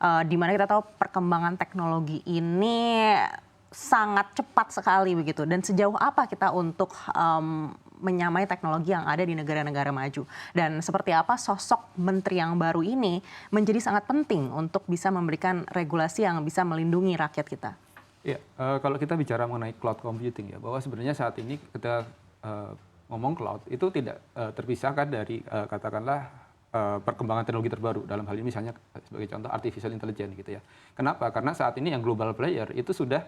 di mana kita tahu perkembangan teknologi ini sangat cepat sekali begitu. Dan sejauh apa kita untuk menyamai teknologi yang ada di negara-negara maju. Dan seperti apa sosok menteri yang baru ini menjadi sangat penting untuk bisa memberikan regulasi yang bisa melindungi rakyat kita. Ya, kalau kita bicara mengenai cloud computing ya, bahwa sebenarnya saat ini kita ngomong cloud itu tidak terpisahkan dari katakanlah perkembangan teknologi terbaru. Dalam hal ini misalnya sebagai contoh artificial intelligence gitu ya. Kenapa? Karena saat ini yang global player itu sudah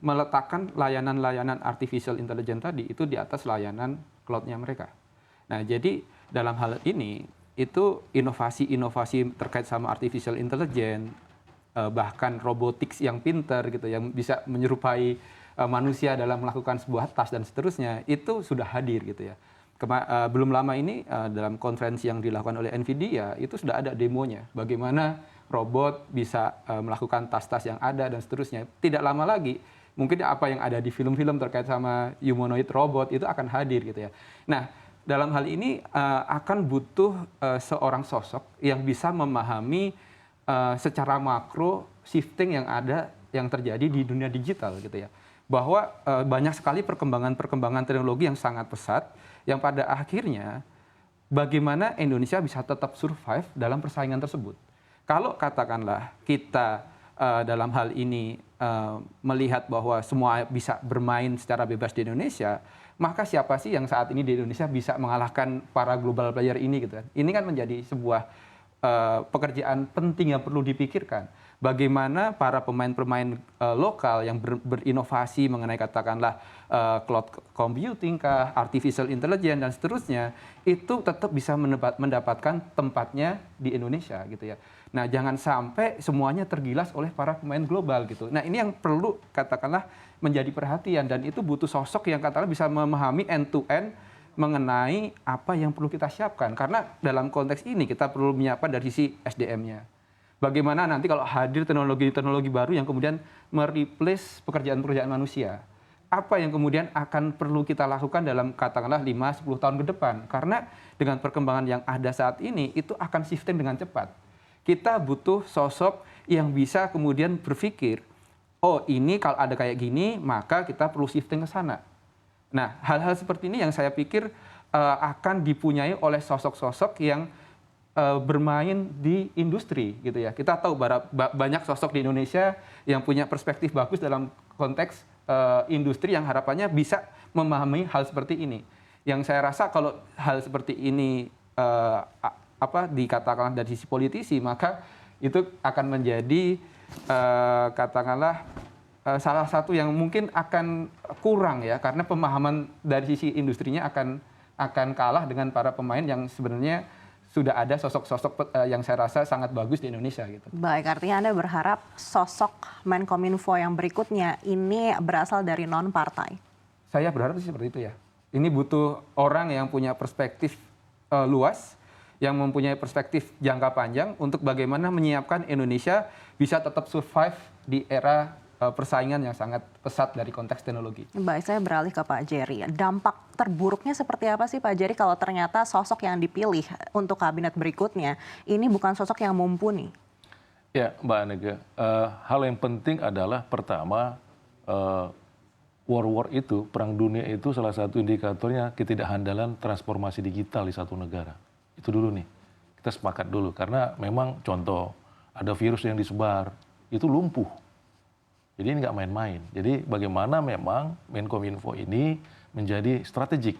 meletakkan layanan-layanan artificial intelligence tadi itu di atas layanan cloud-nya mereka. Nah, jadi dalam hal ini itu inovasi-inovasi terkait sama artificial intelligence, bahkan robotics yang pintar gitu, yang bisa menyerupai manusia dalam melakukan sebuah task dan seterusnya, itu sudah hadir gitu ya. Belum lama ini dalam konferensi yang dilakukan oleh NVIDIA itu sudah ada demonya, bagaimana robot bisa melakukan tas-tas yang ada dan seterusnya. Tidak lama lagi, mungkin apa yang ada di film-film terkait sama humanoid robot itu akan hadir gitu ya. Nah, dalam hal ini akan butuh seorang sosok yang bisa memahami secara makro shifting yang ada, yang terjadi di dunia digital gitu ya. Bahwa banyak sekali perkembangan teknologi yang sangat pesat, yang pada akhirnya bagaimana Indonesia bisa tetap survive dalam persaingan tersebut. Kalau katakanlah kita dalam hal ini melihat bahwa semua bisa bermain secara bebas di Indonesia, maka siapa sih yang saat ini di Indonesia bisa mengalahkan para global player ini gitu kan? Ini kan menjadi sebuah pekerjaan penting yang perlu dipikirkan. Bagaimana para pemain-pemain lokal yang berinovasi mengenai katakanlah cloud computing kah, artificial intelligence dan seterusnya, itu tetap bisa mendapatkan tempatnya di Indonesia gitu ya. Nah, jangan sampai semuanya tergilas oleh para pemain global gitu. Nah, ini yang perlu katakanlah menjadi perhatian, dan itu butuh sosok yang katakanlah bisa memahami end to end mengenai apa yang perlu kita siapkan. Karena dalam konteks ini kita perlu menyiapkan dari sisi SDM-nya. Bagaimana nanti kalau hadir teknologi-teknologi baru yang kemudian mereplace pekerjaan-pekerjaan manusia. Apa yang kemudian akan perlu kita lakukan dalam katakanlah 5-10 tahun ke depan. Karena dengan perkembangan yang ada saat ini, itu akan shifting dengan cepat. Kita butuh sosok yang bisa kemudian berpikir, oh ini kalau ada kayak gini, maka kita perlu shifting ke sana. Nah, hal-hal seperti ini yang saya pikir akan dipunyai oleh sosok-sosok yang bermain di industri gitu ya. Kita tahu banyak sosok di Indonesia yang punya perspektif bagus dalam konteks industri yang harapannya bisa memahami hal seperti ini. Yang saya rasa kalau hal seperti ini dikatakan dari sisi politisi, maka itu akan menjadi katakanlah salah satu yang mungkin akan kurang ya, karena pemahaman dari sisi industrinya akan kalah dengan para pemain yang sebenarnya sudah ada sosok-sosok yang saya rasa sangat bagus di Indonesia gitu. Baik, artinya Anda berharap sosok Menkominfo yang berikutnya ini berasal dari non-partai? Saya berharap sih seperti itu ya. Ini butuh orang yang punya perspektif luas, yang mempunyai perspektif jangka panjang untuk bagaimana menyiapkan Indonesia bisa tetap survive di era persaingan yang sangat pesat dari konteks teknologi. Baik, saya beralih ke Pak Jerry. Dampak terburuknya seperti apa sih Pak Jerry kalau ternyata sosok yang dipilih untuk kabinet berikutnya ini bukan sosok yang mumpuni? Ya, Mbak Anega, hal yang penting adalah pertama, war itu, perang dunia itu salah satu indikatornya ketidakhandalan transformasi digital di satu negara. Itu dulu nih, kita sepakat dulu. Karena memang contoh, ada virus yang disebar, itu lumpuh. Jadi ini nggak main-main. Jadi bagaimana memang Menkominfo ini menjadi strategik.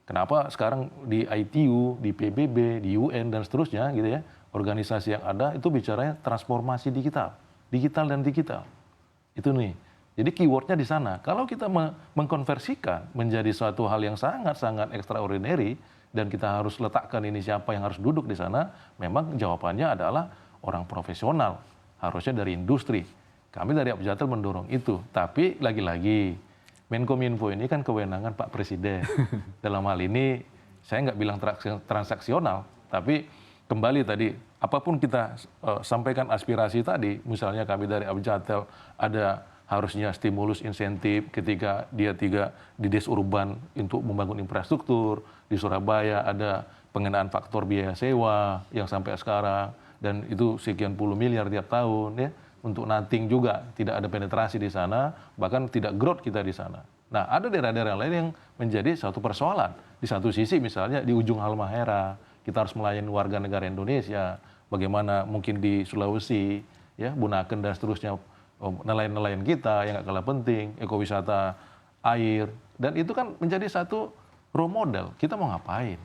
Kenapa sekarang di ITU, di PBB, di UN dan seterusnya gitu ya, organisasi yang ada itu bicaranya transformasi digital. Digital dan digital. Itu nih. Jadi keywordnya di sana. Kalau kita mengkonversikan menjadi suatu hal yang sangat-sangat extraordinary dan kita harus letakkan ini siapa yang harus duduk di sana, memang jawabannya adalah orang profesional. Harusnya dari industri. Kami dari Abjatel mendorong itu, tapi lagi-lagi Menkominfo ini kan kewenangan Pak Presiden. Dalam hal ini saya nggak bilang transaksional, tapi kembali tadi apapun kita sampaikan aspirasi tadi, misalnya kami dari Abjatel ada harusnya stimulus insentif ketika dia di des urban untuk membangun infrastruktur, di Surabaya ada pengenaan faktor biaya sewa yang sampai sekarang, dan itu sekian puluh miliar tiap tahun ya. Untuk nothing juga, tidak ada penetrasi di sana, bahkan tidak growth kita di sana. Nah, ada daerah-daerah lain yang menjadi satu persoalan. Di satu sisi misalnya di ujung Halmahera, kita harus melayani warga negara Indonesia, bagaimana mungkin di Sulawesi, ya, Bunaken dan seterusnya, nelayan-nelayan kita yang gak kalah penting, ekowisata air, dan itu kan menjadi satu role model. Kita mau ngapain?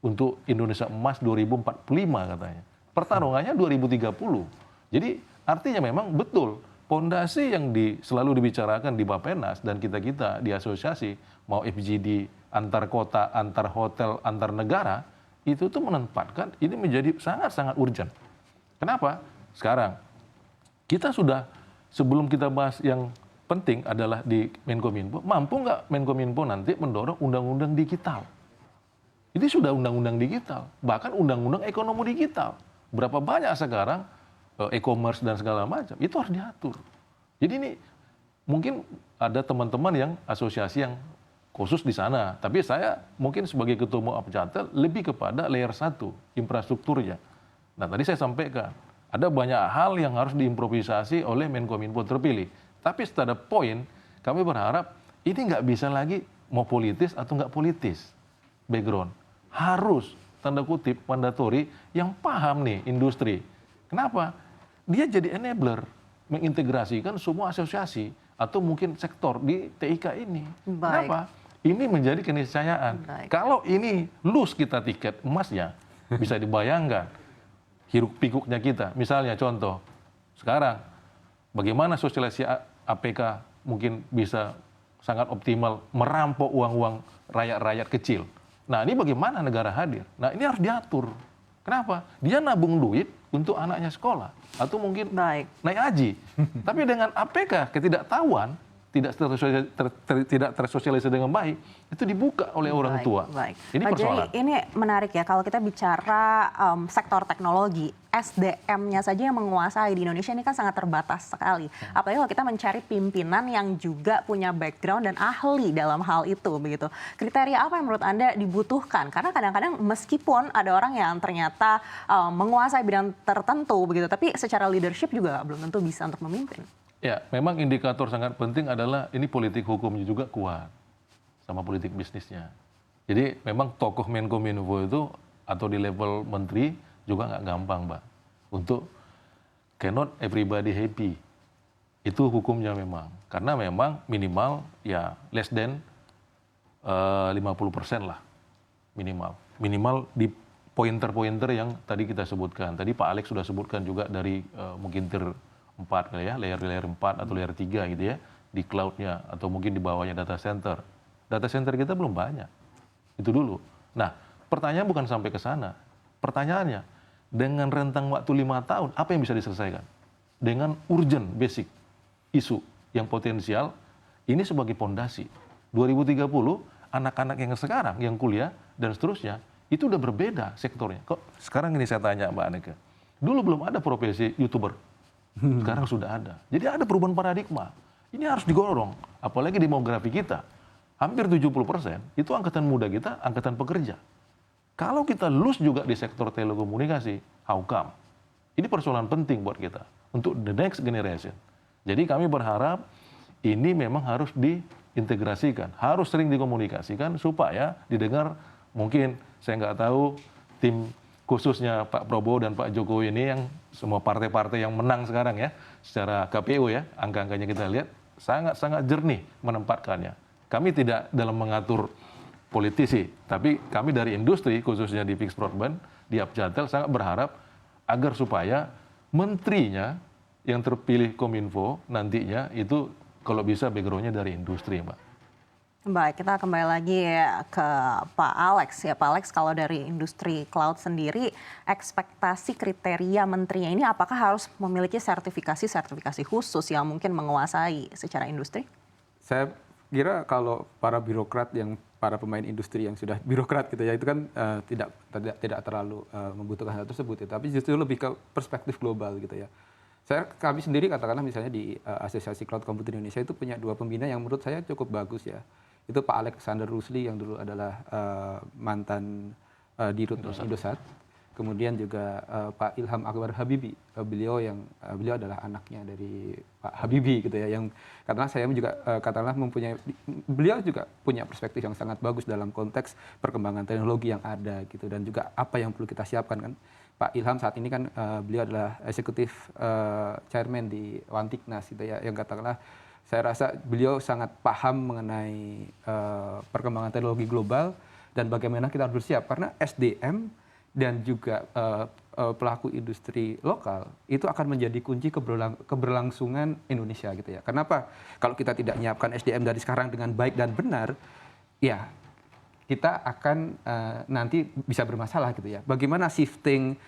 Untuk Indonesia Emas 2045 katanya. Pertarungannya 2030. Jadi artinya memang betul, pondasi yang selalu dibicarakan di Bappenas dan kita-kita di asosiasi, mau FGD, antar kota, antar hotel, antar negara, itu tuh menempatkan ini menjadi sangat-sangat urgent. Kenapa? Sekarang, kita sudah, sebelum kita bahas yang penting adalah di Menkominfo, mampu nggak Menkominfo nanti mendorong undang-undang digital? Ini sudah undang-undang digital, bahkan undang-undang ekonomi digital. Berapa banyak sekarang e-commerce dan segala macam, itu harus diatur. Jadi ini mungkin ada teman-teman yang asosiasi yang khusus di sana, tapi saya mungkin sebagai ketua umum Apjatel lebih kepada layer 1, infrastrukturnya. Nah tadi saya sampaikan, ada banyak hal yang harus diimprovisasi oleh Menkominfo terpilih. Tapi setelah poin, kami berharap ini nggak bisa lagi mau politis atau nggak politis background. Harus, tanda kutip, mandatori yang paham nih industri. Kenapa? Dia jadi enabler, mengintegrasikan semua asosiasi atau mungkin sektor di TIK ini. Baik. Kenapa? Ini menjadi keniscayaan. Baik. Kalau ini loose kita tiket emasnya, bisa dibayangkan hiruk pikuknya kita. Misalnya contoh, sekarang bagaimana sosialisasi APK mungkin bisa sangat optimal merampok uang-uang rakyat-rakyat kecil. Nah ini bagaimana negara hadir? Nah ini harus diatur. Kenapa? Dia nabung duit untuk anaknya sekolah atau mungkin naik haji. Tapi dengan APK ketidaktahuan, tidak tersosialisasi dengan baik, itu dibuka oleh orang tua. Baik. Ini persoalan. Jadi ini menarik ya kalau kita bicara sektor teknologi, SDM-nya saja yang menguasai di Indonesia ini kan sangat terbatas sekali. Apalagi kalau kita mencari pimpinan yang juga punya background dan ahli dalam hal itu begitu. Kriteria apa yang menurut Anda dibutuhkan? Karena kadang-kadang meskipun ada orang yang ternyata menguasai bidang tertentu begitu, tapi secara leadership juga belum tentu bisa untuk memimpin. Ya, memang indikator sangat penting adalah ini politik hukumnya juga kuat sama politik bisnisnya. Jadi memang tokoh Menkominfo itu atau di level menteri juga nggak gampang, Mbak. Untuk cannot everybody happy. Itu hukumnya memang. Karena memang minimal ya less than 50% lah minimal. Minimal di pointer-pointer yang tadi kita sebutkan. Tadi Pak Alex sudah sebutkan juga dari mungkin tier 4 kali ya, layer 4 atau layer 3 gitu ya, di cloud-nya atau mungkin di bawahnya data center. Data center kita belum banyak. Itu dulu. Nah, pertanyaan bukan sampai ke sana. Pertanyaannya, dengan rentang waktu 5 tahun, apa yang bisa diselesaikan? Dengan urgent, basic, isu yang potensial, ini sebagai pondasi. 2030, anak-anak yang sekarang, yang kuliah, dan seterusnya, itu udah berbeda sektornya. Kok sekarang ini saya tanya Mbak Aneka, dulu belum ada profesi YouTuber. Sekarang sudah ada. Jadi ada perubahan paradigma. Ini harus digorong. Apalagi demografi kita. Hampir 70% itu angkatan muda kita, angkatan pekerja. Kalau kita lose juga di sektor telekomunikasi, how come? Ini persoalan penting buat kita. Untuk the next generation. Jadi kami berharap ini memang harus diintegrasikan. Harus sering dikomunikasikan supaya didengar. Mungkin saya nggak tahu tim khususnya Pak Prabowo dan Pak Jokowi ini yang semua partai-partai yang menang sekarang ya, secara KPU ya, angka-angkanya kita lihat sangat-sangat jernih menempatkannya. Kami tidak dalam mengatur politisi, tapi kami dari industri khususnya di fixed broadband, di Apjatel sangat berharap agar supaya menterinya yang terpilih Kominfo nantinya itu kalau bisa background-nya dari industri, Mbak. Baik, kita kembali lagi ke Pak Alex. Ya Pak Alex, kalau dari industri cloud sendiri, ekspektasi kriteria menterinya ini apakah harus memiliki sertifikasi khusus yang mungkin menguasai secara industri? Saya kira kalau para birokrat para pemain industri yang sudah birokrat gitu ya, itu kan tidak terlalu membutuhkan hal tersebut ya, tapi justru lebih ke perspektif global gitu ya. Kami sendiri katakanlah misalnya di Asosiasi Cloud Computing Indonesia itu punya 2 pembina yang menurut saya cukup bagus ya. Itu Pak Alexander Rusli yang dulu adalah mantan Dirut Indosat, kemudian juga Pak Ilham Akbar Habibie, beliau adalah anaknya dari Pak Habibie gitu ya, yang katakanlah saya juga beliau juga punya perspektif yang sangat bagus dalam konteks perkembangan teknologi yang ada gitu, dan juga apa yang perlu kita siapkan kan. Pak Ilham saat ini kan beliau adalah eksekutif chairman di Wantiknas gitu ya, yang katakanlah saya rasa beliau sangat paham mengenai perkembangan teknologi global dan bagaimana kita harus bersiap, karena SDM dan juga pelaku industri lokal itu akan menjadi kunci keberlangsungan Indonesia gitu ya. Kenapa? Kalau kita tidak menyiapkan SDM dari sekarang dengan baik dan benar, ya kita akan nanti bisa bermasalah gitu ya. Bagaimana shifting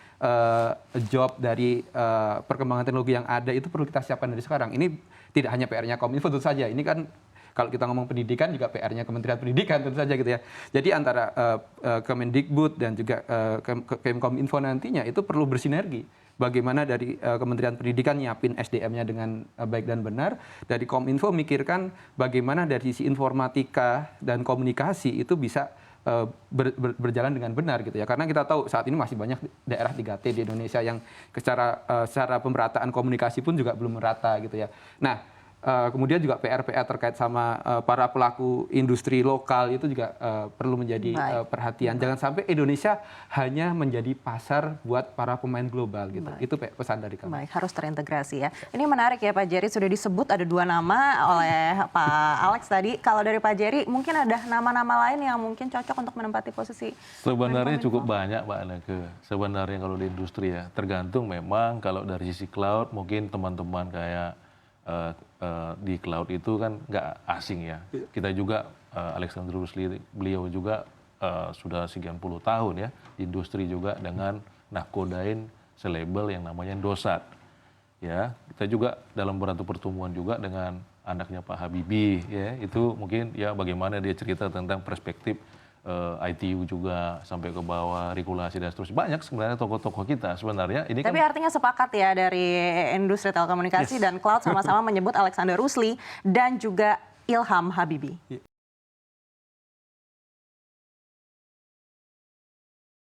job dari perkembangan teknologi yang ada itu perlu kita siapkan dari sekarang. Ini tidak hanya PR-nya Kominfo tentu saja. Ini kan kalau kita ngomong pendidikan juga PR-nya Kementerian Pendidikan tentu saja gitu ya. Jadi antara Kemendikbud dan juga Kemkominfo nantinya itu perlu bersinergi. Bagaimana dari Kementerian Pendidikan nyiapin SDM-nya dengan baik dan benar, dari Kominfo mikirkan bagaimana dari sisi informatika dan komunikasi itu bisa berjalan dengan benar gitu ya. Karena kita tahu saat ini masih banyak daerah 3T di Indonesia yang secara pemerataan komunikasi pun juga belum merata gitu ya. Nah, kemudian juga PR-PR terkait sama para pelaku industri lokal itu juga perlu menjadi perhatian. Jangan sampai Indonesia hanya menjadi pasar buat para pemain global gitu. Itu pesan dari kami. Baik, harus terintegrasi ya. Ini menarik ya Pak Jerry, sudah disebut ada 2 nama oleh Pak Alex tadi. Kalau dari Pak Jerry mungkin ada nama-nama lain yang mungkin cocok untuk menempati posisi. Sebenarnya cukup banyak Mbak Aneke. Sebenarnya kalau di industri ya, tergantung memang kalau dari sisi cloud mungkin teman-teman kayak di cloud itu kan nggak asing ya. Kita juga Alexander Rusli beliau juga sudah sekian puluh tahun ya di industri juga dengan nahkodain selabel yang namanya Indosat. Ya, kita juga dalam beberapa pertemuan juga dengan anaknya Pak Habibie ya, itu mungkin ya bagaimana dia cerita tentang perspektif ITU juga sampai ke bawah, regulasi dan seterusnya. Banyak sebenarnya tokoh-tokoh kita sebenarnya. Ini Tapi artinya sepakat ya dari industri telekomunikasi dan cloud sama-sama menyebut Alexander Rusli dan juga Ilham Habibie.